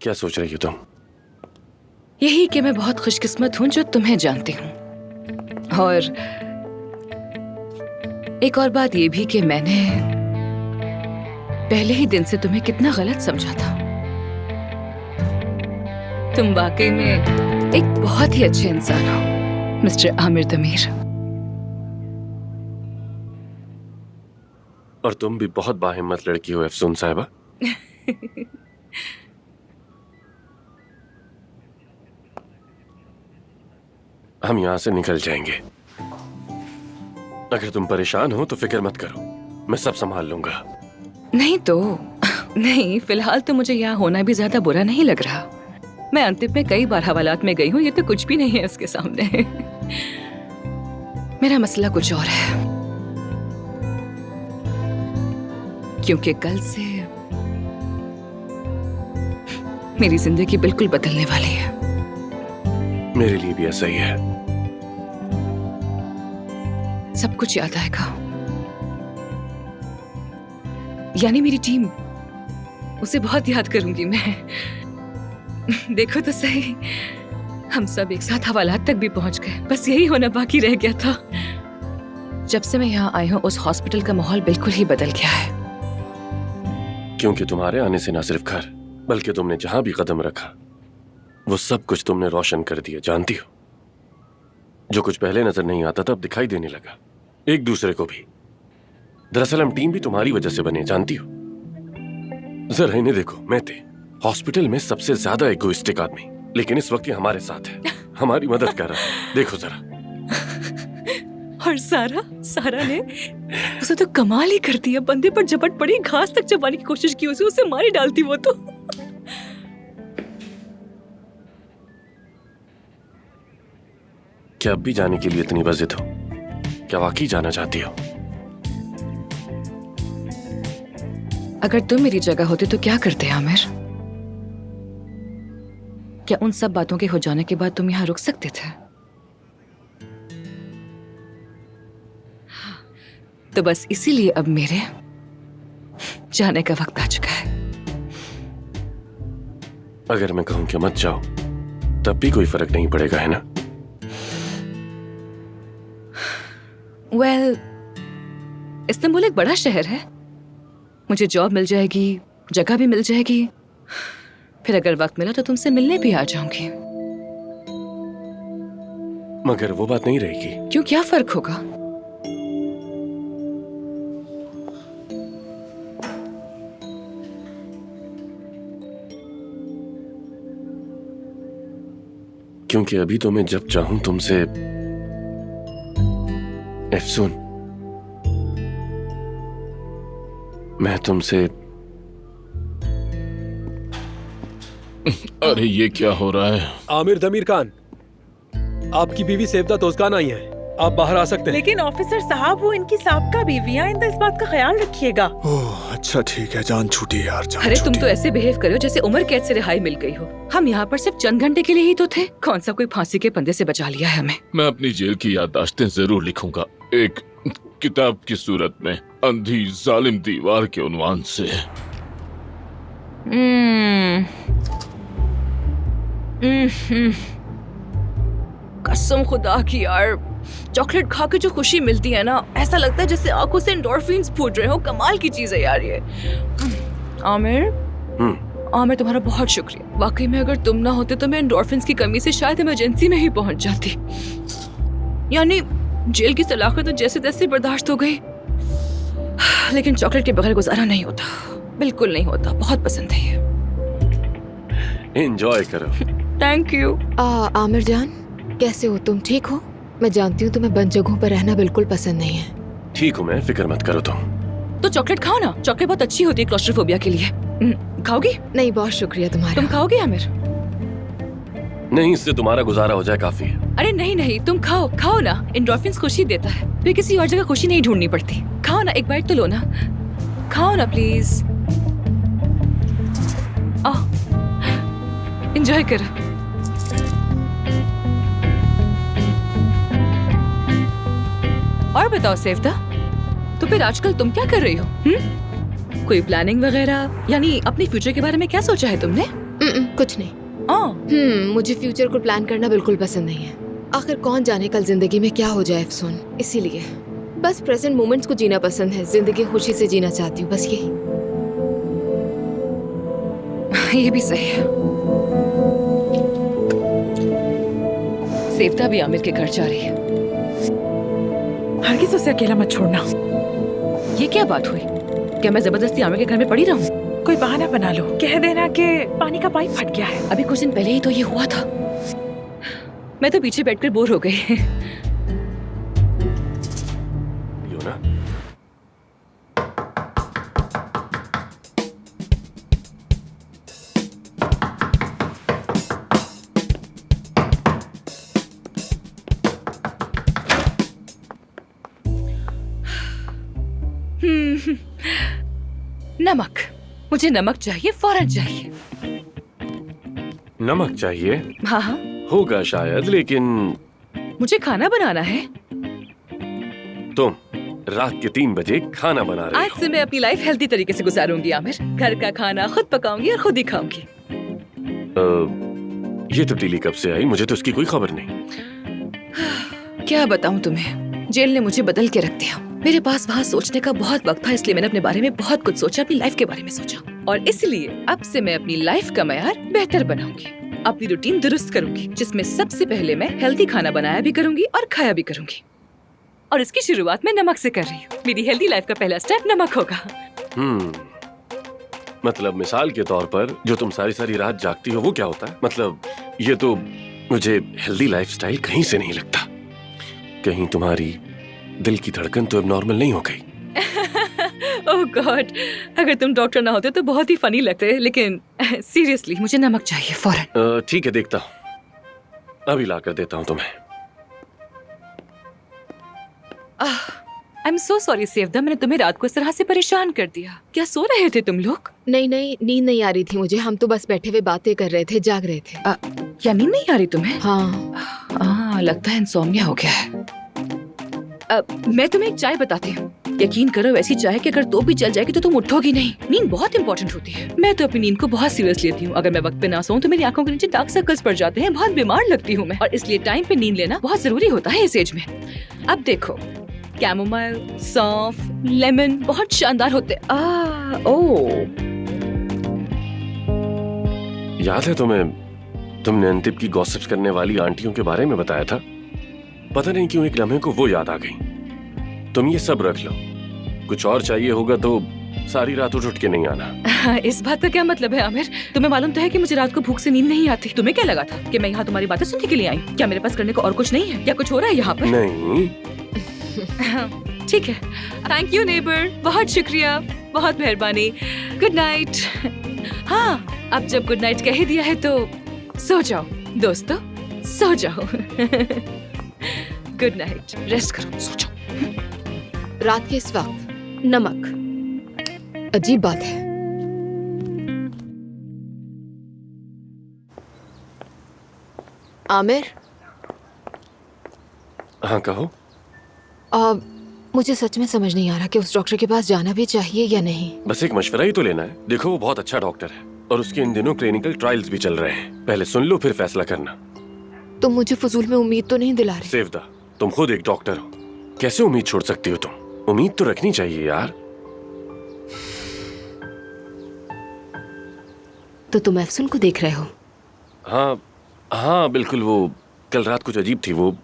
क्या सोच रही हो तुम? यही कि मैं बहुत खुशकिस्मत हूँ जो तुम्हें जानती हूँ, और एक और बात ये भी कि मैंने पहले ही दिन से तुम्हें कितना गलत समझा था। तुम वाकई में एक बहुत ही अच्छे इंसान हो मिस्टर आमिर दमीर। और तुम भी बहुत बाहिम्मत लड़की हो अफसून साहिबा। हम यहां से निकल जाएंगे। अगर तुम परेशान हो तो फिक्र मत करो, मैं सब संभाल लूंगा। नहीं तो नहीं, फिलहाल तो मुझे यहाँ होना भी ज्यादा बुरा नहीं लग रहा। मैं अंतिम में कई बार हवालात में गई हूँ, ये तो कुछ भी नहीं है उसके सामने। मेरा मसला कुछ और है, क्योंकि कल से मेरी जिंदगी बिल्कुल बदलने वाली है। मेरे लिए भी ऐसा ही है। सब कुछ याद आएगा, यानी मेरी टीम, उसे बहुत याद करूंगी मैं। देखो तो सही, हम सब एक साथ हवालात तक भी पहुंच गए, बस यही होना बाकी रह गया था। जब से मैं यहाँ आई हूँ उस हॉस्पिटल का माहौल बिल्कुल ही बदल गया है। क्योंकि तुम्हारे आने से न सिर्फ घर, बल्कि तुमने जहां भी कदम रखा वो सब कुछ तुमने रोशन कर दिया। जानती हो, जो कुछ पहले नजर नहीं आता था अब दिखाई देने लगा, एक दूसरे को भी। दरअसल हम टीम भी तुम्हारी वजह से बने, जानती हो। जरा इन्हें देखो, मैं थे हॉस्पिटल में सबसे ज्यादा इगोइस्टिक आदमी, लेकिन इस वक्त ये हमारे साथ है, हमारी मदद कर रहा है। देखो जरा। और सारा ने उसे तो कमाल ही कर दिया। बंदे पर झपट पड़ी, घास तक चबाने की कोशिश की, उसे मार ही डालती वो तो। क्या अब भी जाने के लिए इतनी बजिद हो? क्या वाकई जाना चाहती हो? अगर तुम मेरी जगह होते तो क्या करते आमिर? क्या उन सब बातों के हो जाने के बाद तुम यहाँ रुक सकते थे? तो बस इसीलिए अब मेरे जाने का वक्त आ चुका है। अगर मैं कहूं कि मत जाओ तब भी कोई फर्क नहीं पड़ेगा, है ना? वेल, इस्तांबुल एक बड़ा शहर है, मुझे जॉब मिल जाएगी, जगह भी मिल जाएगी, फिर अगर वक्त मिला तो तुमसे मिलने भी आ जाऊंगी। मगर वो बात नहीं रहेगी। क्यों, क्या फर्क होगा? क्योंकि अभी तो मैं जब चाहूं तुमसे अफसून, मैं तुमसे। अरे ये क्या हो रहा है? आमिर दमीर खान, आपकी बीवी सेवदा तोजकान आई है, आप बाहर आ सकते हैं। लेकिन ऑफिसर साहब, वो इनकी साबका बीवी है, इस बात का ख्याल रखिएगा। ओह अच्छा ठीक है, जान छूटी यार, जान अरे तुम छूटी। तो ऐसे बिहेव करो जैसे उम्र कैद से रिहाई मिल गई हो। हम यहाँ पर सिर्फ चंद घंटे के लिए ही तो थे, कौन सा कोई फांसी के फंदे से बचा लिया है हमें। मैं अपनी जेल की याददाश्तें जरूर लिखूंगा, एक किताब की सूरत में, अंधी जालिम दीवार के उन्वान से। कसम खुदा की यार, चॉकलेट खा के जो खुशी मिलती है ना, ऐसा लगता है जैसे आंखों से एंडोर्फिन्स फूट रहे हो। कमाल की चीज है यार ये। आमिर, आमिर तुम्हारा बहुत शुक्रिया। वाकई में अगर तुम ना होते तो मैं एंडोर्फिन्स की कमी से शायद इमरजेंसी में ही पहुंच जाती। यानी जेल की सलाखत तो जैसे तैसे बर्दाश्त हो गई, लेकिन चॉकलेट के बगैर गुजारा नहीं होता, बिल्कुल नहीं होता। बहुत पसंद है ये। एंजॉय करो। Thank you. आमिर जान, कैसे हो तुम? ठीक हो? मैं जानती हूँ तुम्हें बंद जगहों पर रहना बिल्कुल पसंद नहीं है। ठीक हूँ मैं, फिक्र मत करो तुम। तो चॉकलेट खाओ ना, चॉकलेट बहुत अच्छी होती है क्लॉस्ट्रोफोबिया के लिए। खाओगी? नहीं, बहुत शुक्रिया तुम्हारा। तुम खाओगे आमिर? नहीं, इससे तुम्हारा गुजारा हो जाए काफी है। अरे नहीं नहीं, तुम खाओ, खाओ ना, एंडोर्फिन्स खुशी देता है, फिर किसी और जगह खुशी नहीं ढूंढनी पड़ती। खाओ ना, एक बाइट तो लो ना, खाओ ना प्लीज। एंजॉय करो। और बताओ सेवदा, तो फिर आजकल तुम क्या कर रही हो? कोई प्लानिंग वगैरह, यानी अपने फ्यूचर के बारे में क्या सोचा है तुमने? कुछ नहीं। मुझे फ्यूचर को प्लान करना बिल्कुल पसंद नहीं है। आखिर कौन जाने कल जिंदगी में क्या हो जाए अफसून, इसीलिए बस प्रेजेंट मोमेंट्स को जीना पसंद है। जिंदगी खुशी से जीना चाहती हूँ, बस यही। ये भी सही है। सेवता भी आमिर के घर जा रही है। हरगिज उसे अकेला मत छोड़ना। ये क्या बात हुई? क्या मैं जबरदस्ती आमिर के घर में पड़ी रहूं? कोई बहाना बना लो, कह देना कि पानी का पाइप फट गया है। अभी कुछ दिन पहले ही तो ये हुआ था। मैं तो पीछे बैठकर बोर हो गई। योना, नमक, मुझे नमक चाहिए, फौरन चाहिए। नमक चाहिए? हाँ हाँ, होगा शायद, लेकिन मुझे खाना बनाना है। तुम रात के 3 बजे खाना बना रही आज से मैं अपनी लाइफ हेल्दी तरीके से गुजारूंगी आमिर। घर का खाना खुद पकाऊंगी और खुद ही खाऊंगी। ये तब्दीली कब से आई? मुझे तो इसकी कोई खबर नहीं। क्या बताऊं तुम्हें, जेल ने मुझे बदल के रख दिया। मेरे पास वहाँ सोचने का बहुत वक्त था, इसलिए मैंने अपने बारे में बहुत कुछ सोचा, अपनी लाइफ के बारे में सोचा। और इसलिए अब से मैं अपनी लाइफ का मयार बेहतर बनाऊंगी, अपनी रूटीन दुरुस्त करूंगी, जिसमें सबसे पहले मैं हेल्दी खाना बनाया भी करूंगी और खाया भी करूंगी। और इसकी शुरुआत मैं नमक से कर रही हूँ। मेरी हेल्दी लाइफ का पहला स्टेप नमक होगा। मतलब मिसाल के तौर पर जो तुम सारी सारी रात जागती हो वो क्या होता है? मतलब ये तो मुझे हेल्दी लाइफस्टाइल कहीं से नहीं लगता। कहीं तुम्हारी दिल की धड़कन तो अब नॉर्मल नहीं हो गई? ओह गॉड, अगर तुम डॉक्टर ना होते तो बहुत ही फनी लगते, लेकिन सीरियसली मुझे नमक चाहिए फौरन। ठीक है, देखता हूँ, अभी ला कर देता हूँ तुम्हें। I am so sorry Sevda, मैंने तुम्हें रात को इस तरह से परेशान कर दिया। क्या सो रहे थे तुम लोग? नहीं, नींद नहीं आ रही थी मुझे। हम तो बस बैठे हुए बातें कर रहे थे, जाग रहे थे। क्या नींद नहीं आ रही तुम्हें? हाँ। लगता है इंसोम्निया हो गया है। मैं तुम्हें एक चाय बताती हूँ। यकीन करो, ऐसी चाय कि अगर तो भी चल जाएगी तो तुम उठोगी नहीं। नींद बहुत इंपॉर्टेंट होती है। मैं तो अपनी नींद को बहुत सीरियस लेती हूँ। अगर मैं वक्त पे ना सोऊं तो मेरी आंखों के नीचे डार्क सर्कल्स पड़ जाते हैं, बहुत बीमार लगती हूँ मैं। और इसलिए टाइम पे नींद लेना बहुत जरूरी होता है इस एज में। अब देखो, कैमोमाइल, सौंफ, लेमन बहुत शानदार होते। याद है तुम्हें, तुमने अंतिम की गॉसिप्स करने वाली आंटियों के बारे में बताया था? पता नहीं क्यों एक लम्हे को वो याद आ गई। तुम ये सब रख लो, कुछ और चाहिए होगा तो सारी रात उठ के नहीं आना। इस बात का क्या मतलब है आमिर? तुम्हें मालूम तो है कि मुझे रात को भूख से नींद नहीं आती। तुम्हें क्या लगा था कि मैं यहाँ तुम्हारी बातें सुनने के लिए आई? क्या मेरे पास करने को और कुछ नहीं है, या कुछ हो रहा है यहाँ पर? नहीं। ठीक है, थैंक यू नेबर, बहुत शुक्रिया, बहुत मेहरबानी। Good night. हाँ, अब जब गुड नाइट कह ही दिया है तो सो जाओ दोस्तों, सो जाओ। गुड नाइट, रेस्ट करो, सो जाओ। रात के इस वक्त नमक, अजीब बात है। आमिर। हाँ कहो। मुझे सच में समझ नहीं आ रहा कि उस डॉक्टर के पास जाना भी चाहिए या नहीं। बस एक मशवरा ही तो लेना है। देखो वो बहुत अच्छा डॉक्टर है और उसके इन दिनों क्लिनिकल ट्रायल्स भी चल रहे हैं। पहले सुन लो फिर फैसला करना। तुम मुझे फजूल में उम्मीद तो नहीं दिला रहे? सेवदा, तुम खुद एक डॉक्टर हो, कैसे उम्मीद छोड़ सकती हो तुम? उम्मीद तो रखनी चाहिए यार। तो तुम अफसून को देख रहे हो? हाँ बिल्कुल, वो कल रात कुछ अजीब थी, वो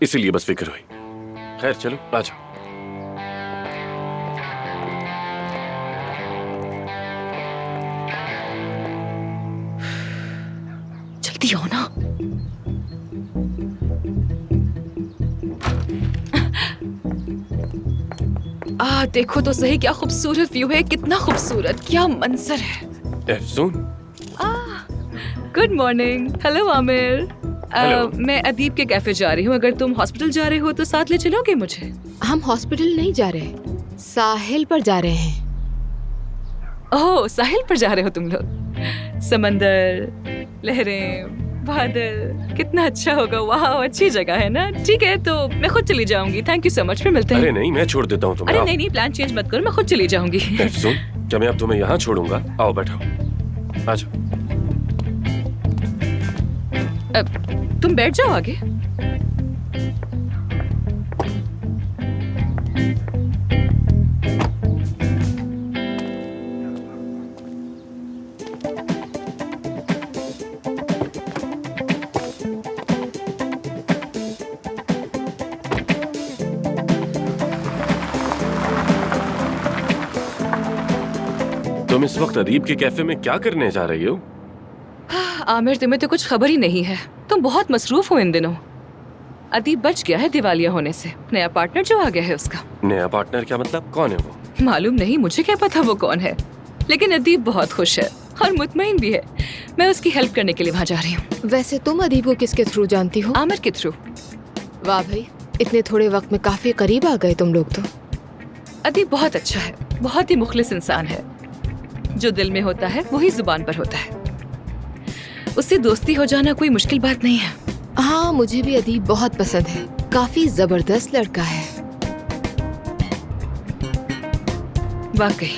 इसीलिए बस फिक्र हुई। खैर चलो आ जाओ। जल्दी आओ ना। देखो तो सही, क्या खूबसूरत व्यू है, कितना खूबसूरत, क्या मंजर है। अफसून, गुड मॉर्निंग। हेलो आमिर। मैं अदीब के कैफे जा रही हूँ। अगर तुम हॉस्पिटल जा रहे हो तो साथ ले चलोगे मुझे? हम हॉस्पिटल नहीं जा रहे, साहिल पर जा रहे हैं। ओह, साहिल पर जा रहे हो तुम लोग? समंदर, लहरें, बादल, कितना अच्छा होगा। वाह, अच्छी जगह है ना। ठीक है, तो मैं खुद चली जाऊंगी। थैंक यू सो मच, फिर मिलते हैं। अरे नहीं, मैं छोड़ देता हूँ तुम्हें। अरे नहीं, प्लान चेंज मत करो, मैं खुद चली जाऊंगी। अफसून, क्या मैं अब तुम्हें यहाँ छोड़ूंगा? आओ बैठो, आ जाओ। तुम बैठ जाओ आगे। तुम इस वक्त अदीब के कैफे में क्या करने जा रही हो? आमिर, तुम्हें तो कुछ खबर ही नहीं है। तुम बहुत मसरूफ हो इन दिनों। अदीब बच गया है दिवालिया होने से। नया पार्टनर जो आ गया है उसका। नया पार्टनर क्या मतलब? कौन है वो? मालूम नहीं, मुझे क्या पता वो कौन है, लेकिन अदीब बहुत खुश है और मुतमईन भी है। मैं उसकी हेल्प करने के लिए वहाँ जा रही हूँ। वैसे तुम अदीब को किसके थ्रू जानती हो? आमिर के थ्रू। वाह भाई, इतने थोड़े वक्त में काफी करीब आ गए तुम लोग तो। अदीब बहुत अच्छा है, बहुत ही मुखलिस इंसान है। जो दिल में होता है वही जुबान पर होता है। उससे दोस्ती हो जाना कोई मुश्किल बात नहीं है। हाँ, मुझे भी अदीब बहुत पसंद है। काफी जबरदस्त लड़का है। वाकई।